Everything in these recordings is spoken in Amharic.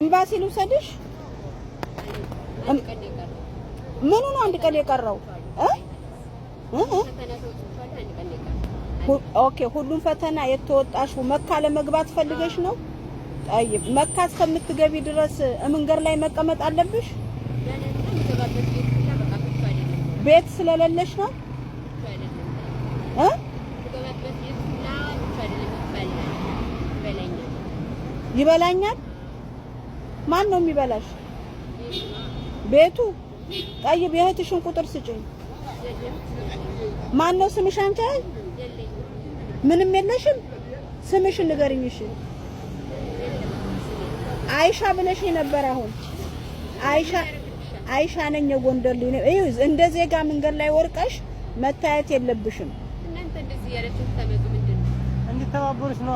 ኤምባሲ ልውሰድሽ? ምኑ ነው አንድ ቀን የቀረው? ኦኬ ሁሉም ፈተና የተወጣሽው መካ ለመግባት ፈልገሽ ነው? طيب መካ እስከምትገቢ ድረስ መንገድ ላይ መቀመጥ አለብሽ? ቤት ስለሌለሽ ነው? ይበላኛል? ማን ነው የሚበላሽ? ቤቱ? طيب የእህትሽን ቁጥር ስጪኝ። ማን ነው ስምሽ አንቺ? ምንም የለሽም? ስምሽን ንገሪኝ እሺ። አይሻ ብለሽ ነበር አሁን። አይሻ ነኝ የጎንደር ልጅ ነኝ። እንደ ዜጋ መንገድ ላይ ወርቀሽ መታየት የለብሽም። እናንተ እንደዚህ ያለችው ተመጡ ምንድነው? እንድትተባበሩሽ ነው።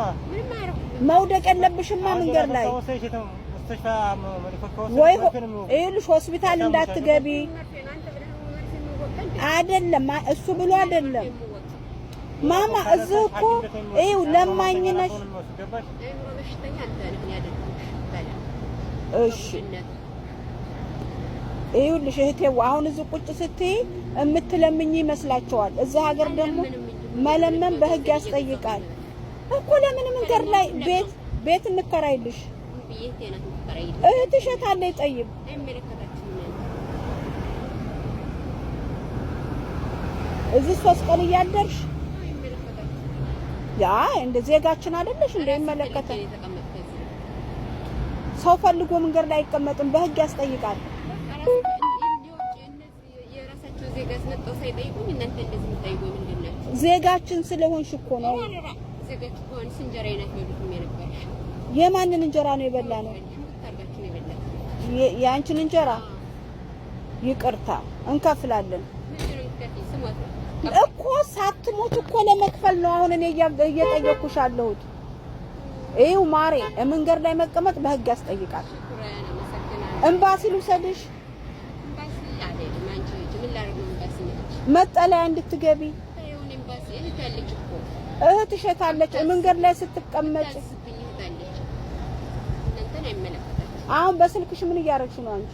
መውደቅ የለብሽማ መንገድ ላይ ወይ ይኸውልሽ ሆስፒታል እንዳትገቢ አይደለም እሱ ብሎ አይደለም ማማ እዚህ እኮ ይኸው ለማኝ ነሽ። እሺ ይኸውልሽ እህቴ አሁን እዚህ ቁጭ ስትይ የምትለምኝ ይመስላችኋል። እዚህ ሀገር ደግሞ መለመን በህግ ያስጠይቃል እኮ። ለምን መንገድ ላይ ቤት እንከራይልሽ? እህትሽ ታለ ጠይብ እዚህ 3 ቀን እያደርሽ ያ እንደ ዜጋችን አይደለሽ እንደ ይመለከታል። ሰው ፈልጎ መንገድ ላይ አይቀመጥም፣ በህግ ያስጠይቃል። ዜጋችን ስለሆንሽ እኮ ነው። የማንን እንጀራ ነው የበላ ነው? ያንቺን እንጀራ ይቅርታ እንከፍላለን እኮ ሳትሞት እኮ ለመክፈል ነው አሁን እኔ እየጠየኩሽ አለሁት። ይኸው ማሬ መንገድ ላይ መቀመጥ በህግ ያስጠይቃል። ኤምባሲ ልውሰድሽ? መጠለያ እንድትገቢ እህትሽ ታለች መንገድ ላይ ስትቀመጭ። አሁን በስልክሽ ምን እያረግሽ ነው አንቺ?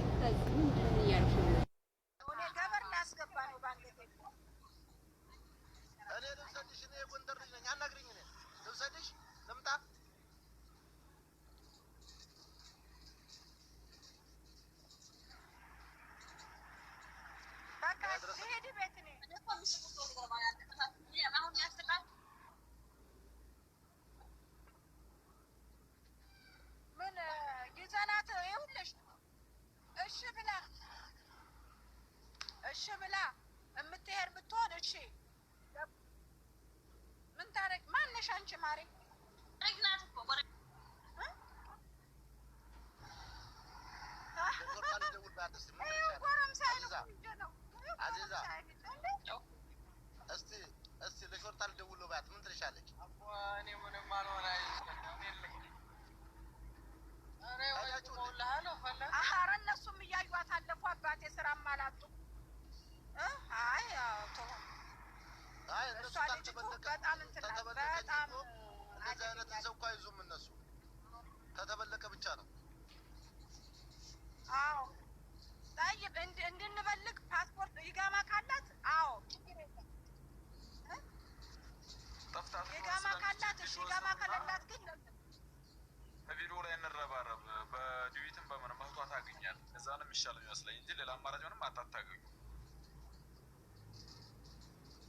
እሺ ብላ የምትሄድ ብትሆን እሺ ምን ታረግ? ማነሽ አንቺ ማሪ? እስቲ ለሾርታ ልደውልባት ምን ትልሻለች? እኔ ምንም አልሆነ ኧረ እነሱም እያዩት አለፉ። አባቴ ስራም አላጡ። አይ እሷ ልጅቱ በጣም እንትን በጣም እንደዚህ አይነት ሰው እኮ አይዙም እነሱ ከተበለቀ ብቻ ነው። አዎ طيب እንድንበልቅ ፓስፖርት ይጋማ ካላት አዎ ይጋማ ካላት እሺ ይጋማ ካላት ግን በቪዲዮ ላይ እንረባረብ በዲዊትም በመንም ማውጣት አገኛል። እዛ ነው የሚሻለው ይመስለኝ እንጂ ሌላ አማራጭ ምንም አታታገኙ።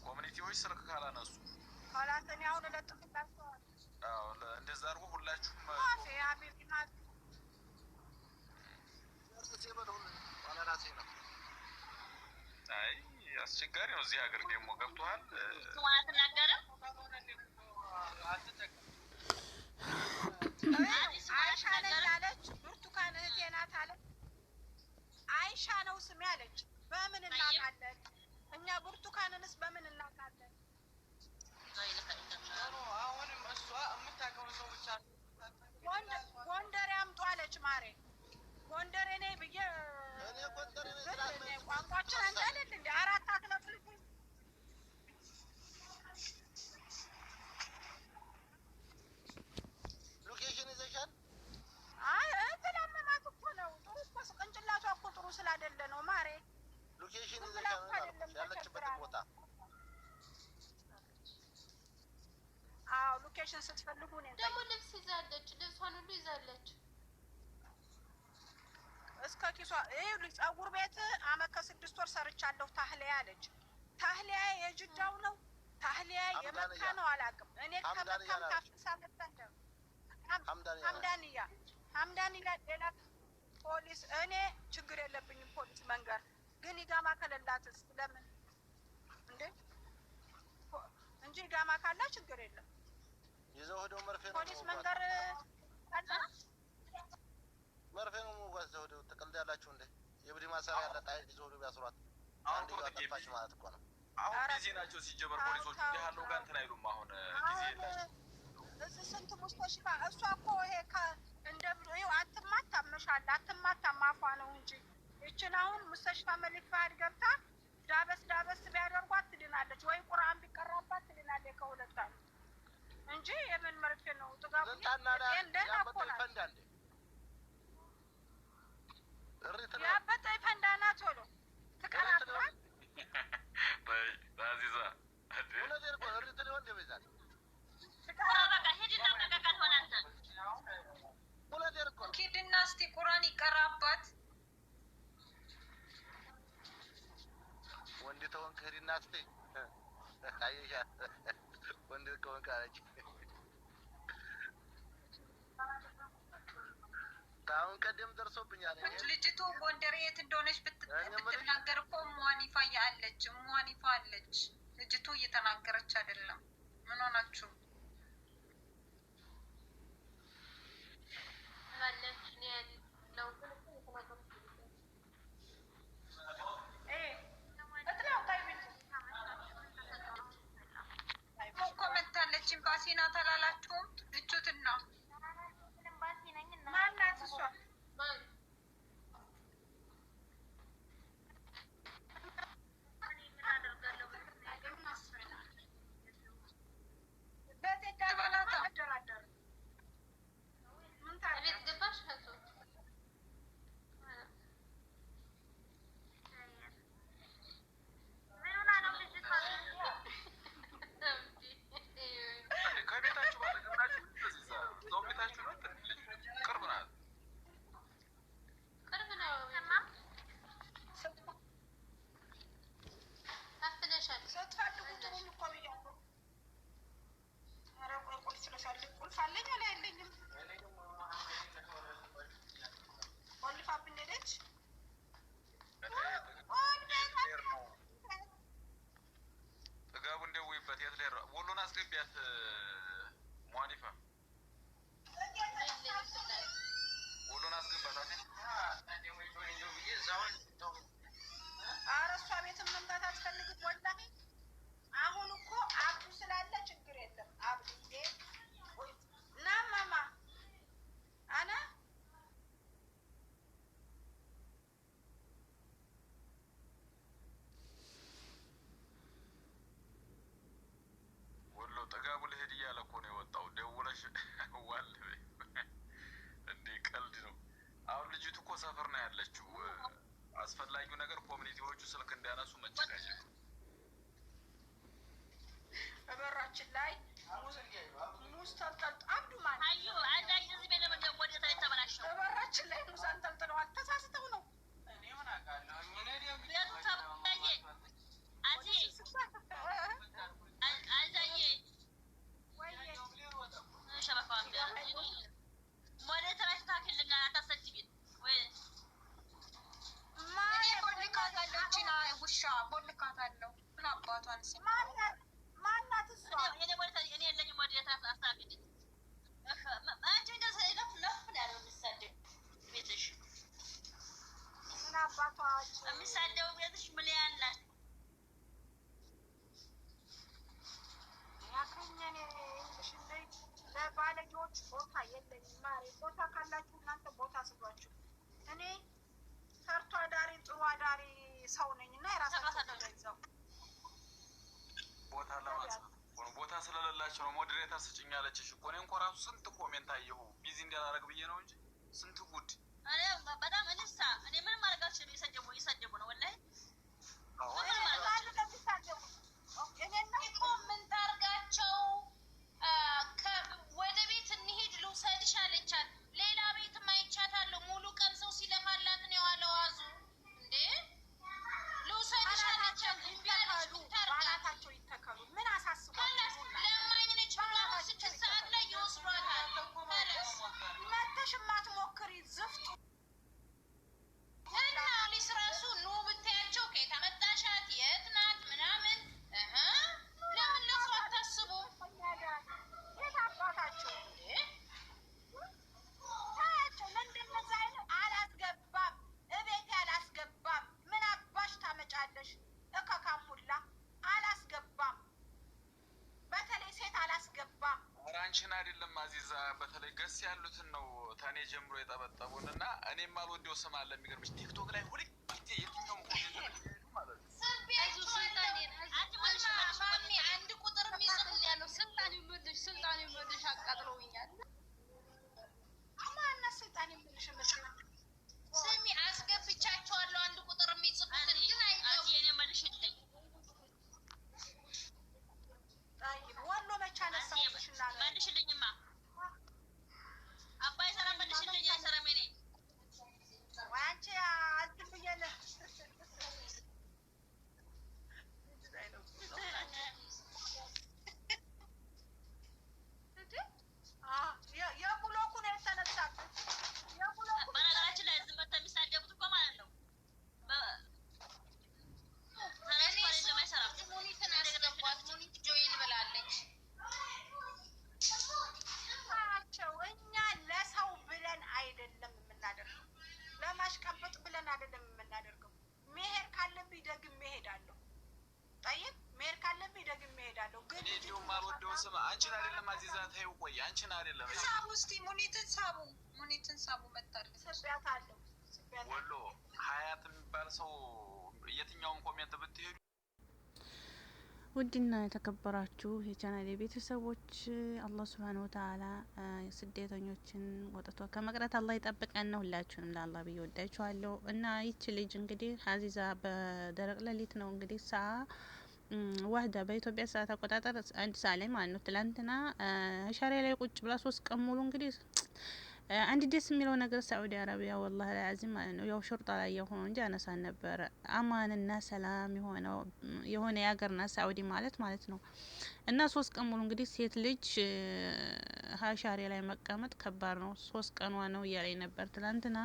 ኮሚኒቲዎች ስልክ ካላነሱ ካላተኛ አሁን ለጥፍላችሁ አዎ እንደዛ አርጉ ሁላችሁም ማፊ አቢልና አይ አስቸጋሪ ነው እዚህ ሀገር ደግሞ ገብቷል። ማለት ነገርም አይሻ አለች ብርቱካን እህቴ ናት አለ። አይሻ ነው ስሜ አለች። በምን እናውቃለን እኛ ብርቱካንንስ በምን እናውቃለን? አሁንም እሷ የምታውቀው ሰው ብቻ ጎንደር ያምጡ አለች ማሬ። ጎንደሬ ነኝ ብዬ እኔ ጎንደሬ ነኝ ቋንቋችን አንተ አይደል እንዴ? አራት አክለፍልኩ ሎኬሽን ይዘሻል? አይ ተላመማት እስከ ኪሷ ይኸውልሽ ፀጉር ቤት አመት ከ6 ወር ሰርቻለሁ ታህሊያ አለች። ታህሊያ የጅዳው ነው ታህሊያ የመካ ነው አላውቅም። እኔ ከመካም ታፍሳ መጣሁ ሐምዳንያ ሌላ ፖሊስ እኔ ችግር የለብኝም ፖሊስ መንገር ግን ኢቃማ ከሌላትስ ለምን እንዴ እንጂ ኢቃማ ካላ ችግር የለም ይዘው ሄደው መርፌ ነው ፖሊስ መንገር አላ መርፌ ነው ወዘው ሄደው ተቀልዳላችሁ እንዴ የብዲ ማሰሪያ ያለ ጣይ ይዘው ሄደው ያስሯት አንድ ይጋጣፋች ማለት እኮ ነው አሁን ጊዜ ናቸው ሲጀመር ፖሊሶቹ ያለው ጋር እንትን አይሉም አሁን ጊዜ የላቸው እዚህ ስንት ሙስተሽፋ እሷ እኮ ይሄ እንደ ይኸው አትማታም መሻል አትማታም አፏ ነው እንጂ እችን አሁን ሙስተሽፋ መልክ ባህል ገብታ ዳበስ ቢያደርጓት ትድናለች ወይ ቁርአን ቢቀራባት ትድናለች ከሁለት አንዱ እንጂ የምን መርፌ ነው ጥጋቡ እንደና እኮ ናት ያበጠ ይፈንዳና ቶሎ ትቀራባት ባዚዛ ወለደር ቆርጥ ነው እንደበዛት በቃ ሄድና መቀቀል ሆናንተ ወለደር ቆ ኪድና እስቲ ቁርአን ይቀራባት ወንድ ተወንክ ሄድና እስቲ አይያ ወንድ ተወንክ አለች ታውን ቀደም ደርሶብኛል ልጅቱ ጎንደር የት እንደሆነች ብትናገር እኮ ሙዋኒፋ ያለች ሙዋኒፋ አለች ልጅቱ እየተናገረች አይደለም ምን ሆናችሁ ማለት ነው ኮመንታለች ኤምባሲና ተላላችሁም ልጅቱና ማናት እሷ ወሎን አስገቢያት ሙዋኒፋ ወሎን አስገባት ኧረ እሷ ቤትም መምጣት አትፈልግም ወላሂ አሁን እኮ አብዱ ስላለ ችግር የለም አብዱዬ ና ማማ አና ወሎ ጠጋቡ ለሄድ እያለ እኮ ነው የወጣው ደውለሽ ዋል እንዴ ቀልድ ነው አሁን ልጅቱ እኮ ሰፈር ነው ያለችው አስፈላጊው ነገር ኮሚኒቲዎቹ ስልክ እንዲያነሱ መጨቃጨቅ በበራችን ላይ ሙዝ ተንጠልጥ አብዱ ማን አዩ አንዳይ እዚህ ቤት ለምን ወደ ተበላሽ ነው በበራችን ላይ ሙዝ አንጠልጥለዋል ተሳስተው ነው እኔ ምን አውቃለሁ ቤቱ ታባዬ አቲ አዛዬ ሸበካም ወደ ተራሽ ታክልና አታሰጅቢን ወይ ማን ቦልካታለችና ውሻ ቦልካታለሁ ምን አባቷን ሲማ ማናት እሷ እኔ ወደ እኔ የለኝም ወደ ተራሽ አስታግድ አንቺ እንደዚህ ለፍ ያለው ምሳደብ ቤትሽ ምን አባቷ ምሳደው ቤትሽ ምን ያላት ያከኘኔ ሽንደይ ለባለጆች ቦታ የለኝም ማሬ ቦታ ካላችሁ እናንተ ቦታ ስጧችሁ እኔ ሰርቶ አዳሪ ጥሩ አዳሪ ሰው ነኝና የራሳችሁ ገንዘብ ቦታ ለማንሳት ቦታ ስለሌላቸው ነው ሞዴሬተር ስጭኛለችሽ እኮ እኔ እንኳን ራሱ ስንት ኮሜንት አየሁ ቢዚ እንዳላረግ ብዬ ነው እንጂ ስንት ጉድ እኔ በጣም እንሳ እኔ ምንም አድርጋችሁ ይሰደቡ ነው ወላሂ እኮ ምን ታርጋቸው ወደ ቤት እንሂድ ልውሰድሽ አለቻት ሌላ ቤት ማይቻታለሁ ሙሉ ቀን ሰው ሲለፋላት ነው ያሉትን ነው ተኔ ጀምሮ የጠበጠቡን እና እኔም አልወደው ስም አለ የሚገርምሽ ቲክቶክ ላይ ሁሌ የትኛውም ማለት ነው አንድ ቁጥር የሚጽፉት ያለው ስልጣን ይመልሽ አቃጥለውኛል። ማነው ስልጣን ይመልሽ ስሚ አስገብቻቸዋለሁ። አንድ ቁጥር የሚጽፉት ግን አይገቡም። እኔ መልሽልኝ ወሎ መቻ ነሳሽና መልሽልኝማ አባይ ሰላም መልሽልኝ። ሰላም እኔ አንቺ አትብየለ ለማሽቀበጥ ብለን አይደለም የምናደርገው። መሄድ ካለብኝ ደግሜ እሄዳለሁ። ጠይቅ መሄድ ካለብኝ ደግሜ እሄዳለሁ። ግን እኔ እንደውም አልወደው ስም አንቺን አይደለም አዚዛ ተይው ቆይ አንቺን አይደለም ሳቡ እስቲ ሙኒትን ሳቡ መጣልኝ ስቢያታለሁ ወሎ ሀያት የሚባል ሰው የትኛውን ኮሜንት ብትሄዱ ውድና የተከበራችሁ የቻናሌ ቤተሰቦች አላህ ሱብሃነሁ ወተዓላ ስደተኞችን ወጥቶ ከመቅረት አላህ ይጠብቀን ነው። ሁላችሁንም ለአላህ ብዬ ወዳችኋለሁ። እና ይቺ ልጅ እንግዲህ አዚዛ በደረቅ ሌሊት ነው እንግዲህ ዋህዳ በኢትዮጵያ ሰዓት አቆጣጠር 1 ሰዓት ላይ ማለት ነው ትላንትና ሻሪያ ላይ ቁጭ ብላ 3 ቀን ሙሉ እንግዲህ አንድ ደስ የሚለው ነገር ሳዑዲ አረቢያ ወላሂ አዚም ማለት ነው ያው ሹርጣ ላይ የሆነው እንጂ አነሳን ነበረ አማንና ሰላም የሆነ ያገርና ሳዑዲ ማለት ነው። እና 3 ቀን ሙሉ እንግዲህ ሴት ልጅ ሀሻሪ ላይ መቀመጥ ከባድ ነው። 3 ቀኗ ነው እያለኝ ነበር ትላንትና